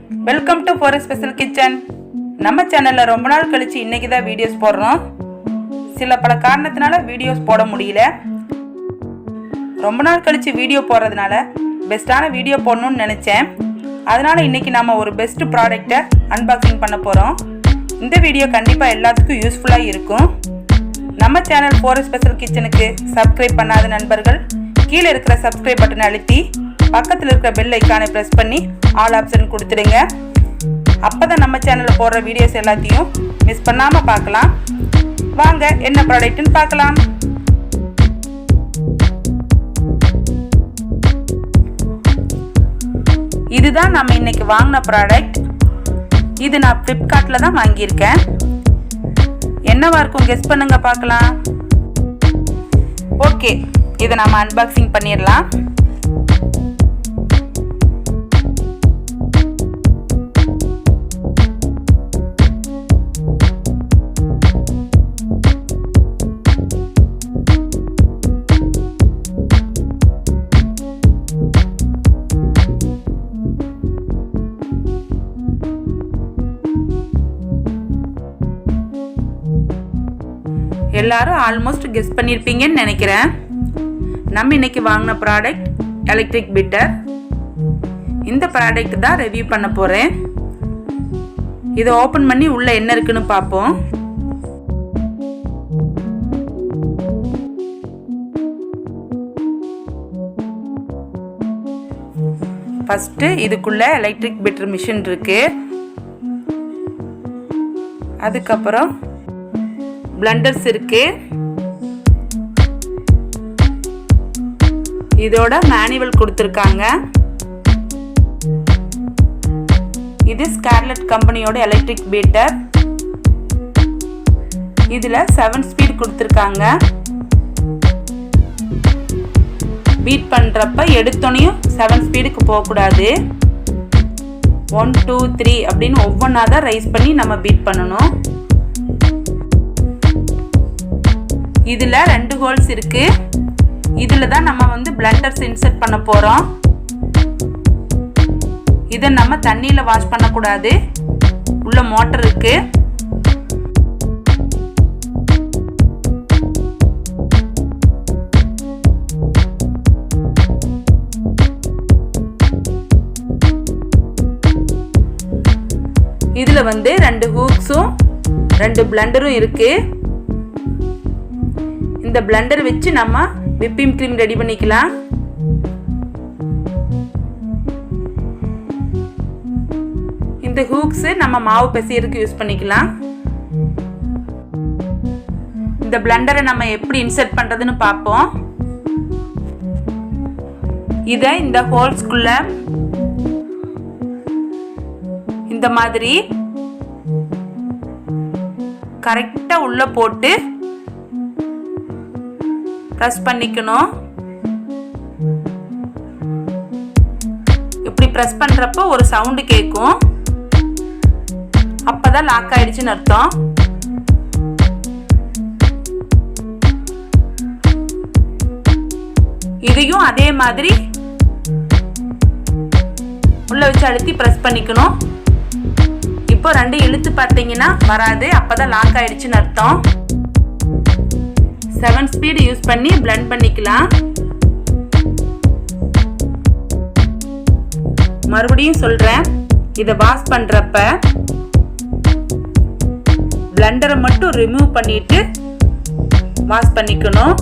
Welcome to for special kitchen. நம்ம சேனல்ல ரொம்ப நாள் கழிச்சு இன்னைக்கு தான் வீடியோஸ் போடுறோம். சில பல காரணத்தினால வீடியோஸ் போட முடியல. ரொம்ப நாள் கழிச்சு வீடியோ போடுறதுனால பெஸ்ட்டான வீடியோ போடணும்னு நினச்சேன். அதனால் இன்றைக்கி நம்ம ஒரு பெஸ்ட் ப்ராடக்டை அன்பாக்சிங் பண்ண போகிறோம். இந்த வீடியோ கண்டிப்பாக எல்லாத்துக்கும் யூஸ்ஃபுல்லாக இருக்கும். நம்ம சேனல் ஃபார் ஸ்பெஷல் கிச்சனுக்கு சப்ஸ்கிரைப் பண்ணாத நண்பர்கள் கீழே இருக்கிற சப்ஸ்கிரைப் பட்டனை அழுத்தி பக்கத்தில் இருக்கிற பெல் ஐக்கானை ப்ரெஸ் பண்ணி ஆல் ஆப்ஷன் கொடுத்துடுங்க. அப்போ தான் நம்ம சேனலில் போடுற வீடியோஸ் எல்லாத்தையும் மிஸ் பண்ணாமல் பார்க்கலாம். வாங்க என்ன ப்ராடக்ட்னு பார்க்கலாம். இதுதான் நம்ம இன்னைக்கு வாங்கின ப்ராடக்ட். இது நான் ஃப்ளிப்கார்ட்டில் தான் வாங்கியிருக்கேன். என்னவா இருக்கும் கெஸ் பண்ணுங்க பார்க்கலாம். ஓகே, இதை நம்ம அன்பாக்சிங் பண்ணிடலாம். எல்லாரும் ஆல்மோஸ்ட் கெஸ் பண்ணியிருப்பீங்கன்னு நினைக்கிறேன். நம்ம இன்னைக்கு வாங்கின ப்ராடக்ட் எலக்ட்ரிக் பீட்டர். இந்த ப்ராடக்ட் தான் ரிவ்யூ பண்ண போகிறேன். இதை ஓப்பன் பண்ணி உள்ள என்ன இருக்குன்னு பார்ப்போம். ஃபஸ்ட்டு இதுக்குள்ள எலக்ட்ரிக் பீட்டர் மிஷின் இருக்கு. அதுக்கப்புறம் பிளண்டர்ஸ் இருக்கு. இதோட மேனுவல் கொடுத்துருக்காங்க. இது ஸ்கார்லெட் கம்பெனியோட எலக்ட்ரிக் பீட்டர். இதுல 7 ஸ்பீட் கொடுத்துருக்காங்க. பீட் பண்றப்ப எடுத்தோனையும் 7 ஸ்பீடுக்கு போகக்கூடாது. 1 2 3 அப்படின்னு ஒவ்வொன்றா தான் ரைஸ் பண்ணி நம்ம பீட் பண்ணணும். இதுல 2 ஹோல்ஸ் இருக்கு. இதுல தான் நம்ம பிளண்டர்ஸ் இன்சர்ட் பண்ண போறோம். இதை நம்ம தண்ணியில வாஷ் பண்ணக்கூடாது. உள்ள மோட்டர் இருக்கு. இதுல 2 ஹூக்ஸும் 2 பிளண்டரும் இருக்கு. இந்த பிளண்டர் வச்சு நம்ம விப்பிங் க்ரீம் ரெடி பண்ணிக்கலாம். இந்த ஹூக்ஸ் நம்ம மாவு பிசையறதுக்கு யூஸ் பண்ணிக்கலாம். இந்த பிளண்டரை நம்ம எப்படி இன்சர்ட் பண்றதுன்னு பார்ப்போம். இதை இந்த ஹோல்ஸ்குள்ள இந்த மாதிரி கரெக்டா உள்ள போட்டு பிரஸ் பண்ணிக்கணும். இப்படி பிரஸ் பண்றப்போ ஒரு சவுண்ட் கேட்கும். அப்பதான் லாக் ஆயிடுச்சுன்னு அர்த்தம். இதையும் அதே மாதிரி உள்ள வச்சு அழுத்தி பிரஸ் பண்ணிக்கணும். இப்போ 2 இழுத்து பார்த்தீங்கன்னா வராது. அப்பதான் லாக் ஆயிடுச்சுன்னு அர்த்தம். 7 ஸ்பீடு யூஸ் பண்ணி பிளெண்ட் பண்ணிக்கலாம். மறுபடியும் சொல்றேன், இதை வாஷ் பண்றப்ப பிளண்டரை மட்டும் ரிமூவ் பண்ணிட்டு வாஷ் பண்ணிக்கணும்.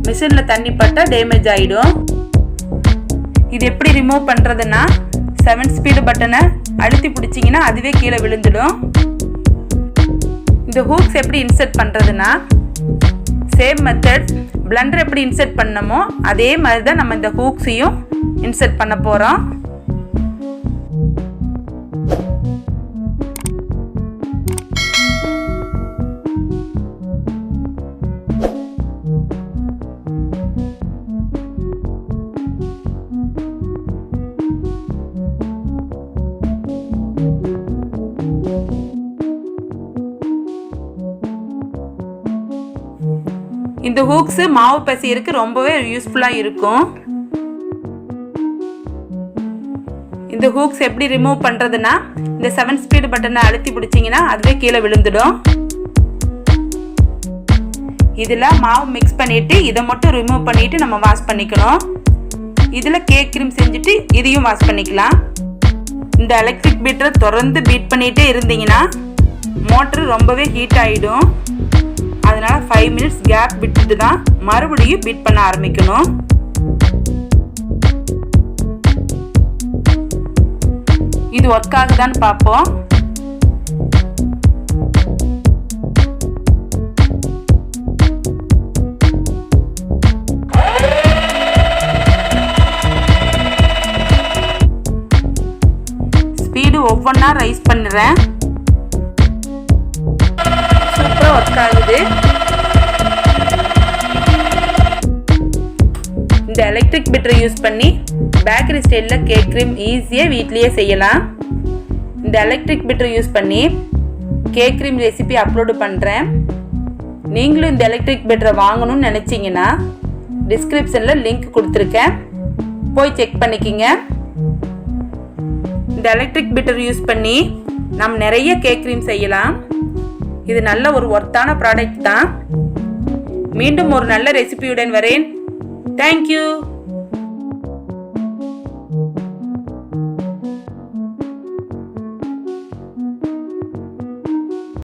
மிஷின்ல தண்ணி பட்டா டேமேஜ் ஆயிடும். இது எப்படி ரிமூவ் பண்றதுன்னா 7 ஸ்பீடு பட்டனை அழுத்தி பிடிச்சிங்கன்னா அதுவே கீழே விழுந்துடும். இந்த ஹூக்ஸ் எப்படி இன்சர்ட் பண்றதுன்னா சேம் மெத்தட். பிளண்டர் எப்படி இன்சர்ட் பண்ணமோ அதே மாதிரி தான் நம்ம இந்த ஹூக்ஸையும் இன்சர்ட் பண்ண போறோம். இந்த ஹூக்ஸ் மாவு பிசையறதுக்கு ரொம்பவே யூஸ்ஃபுல்லா இருக்கும். இந்த ஹூக்ஸ் எப்படி ரிமூவ் பண்ணுறதுன்னா இந்த 7 ஸ்பீடு பட்டனை அழுத்தி பிடிச்சிங்கன்னா அதுவே கீழே விழுந்துடும். இதில் மாவு மிக்ஸ் பண்ணிவிட்டு இதை மட்டும் ரிமூவ் பண்ணிவிட்டு நம்ம வாஷ் பண்ணிக்கணும். இதில் கேக் க்ரீம் செஞ்சுட்டு இதையும் வாஷ் பண்ணிக்கலாம். இந்த எலக்ட்ரிக் பீட்டரை தொடர்ந்து பீட் பண்ணிகிட்டே இருந்தீங்கன்னா மோட்ரு ரொம்பவே ஹீட் ஆகிடும். அதனால் 5 மினிட்ஸ் கேப் விட்டுட்டு தான் மறுபடியும் பீட் பண்ண ஆரம்பிக்கணும். இது ஒர்க் ஆகுதான்னு பார்ப்போம். ஸ்பீடு ஒவ்வொன்றா ரைஸ் பண்ணுறேன். சூப்பராக ஒர்க் ஆகுது. இந்த எலக்ட்ரிக் பீட்டரை யூஸ் பண்ணி பேக்கரி ஸ்டைலில் கேக் க்ரீம் ஈஸியாக வீட்லேயே செய்யலாம். இந்த எலக்ட்ரிக் பீட்டரை யூஸ் பண்ணி கேக் க்ரீம் ரெசிபி அப்லோடு பண்ணுறேன். நீங்களும் இந்த எலக்ட்ரிக் பீட்டரை வாங்கணும்னு நினச்சிங்கன்னா டிஸ்கிரிப்ஷனில் லிங்க் கொடுத்துருக்கேன், போய் செக் பண்ணிக்கிங்க. இந்த எலக்ட்ரிக் பீட்டர் யூஸ் பண்ணி நம்ம நிறைய கேக் க்ரீம் செய்யலாம். இது நல்ல ஒரு ஒர்த்தான ப்ராடக்ட் தான். மீண்டும் ஒரு நல்ல ரெசிபியுடன் வரேன். தேங்க்யூ.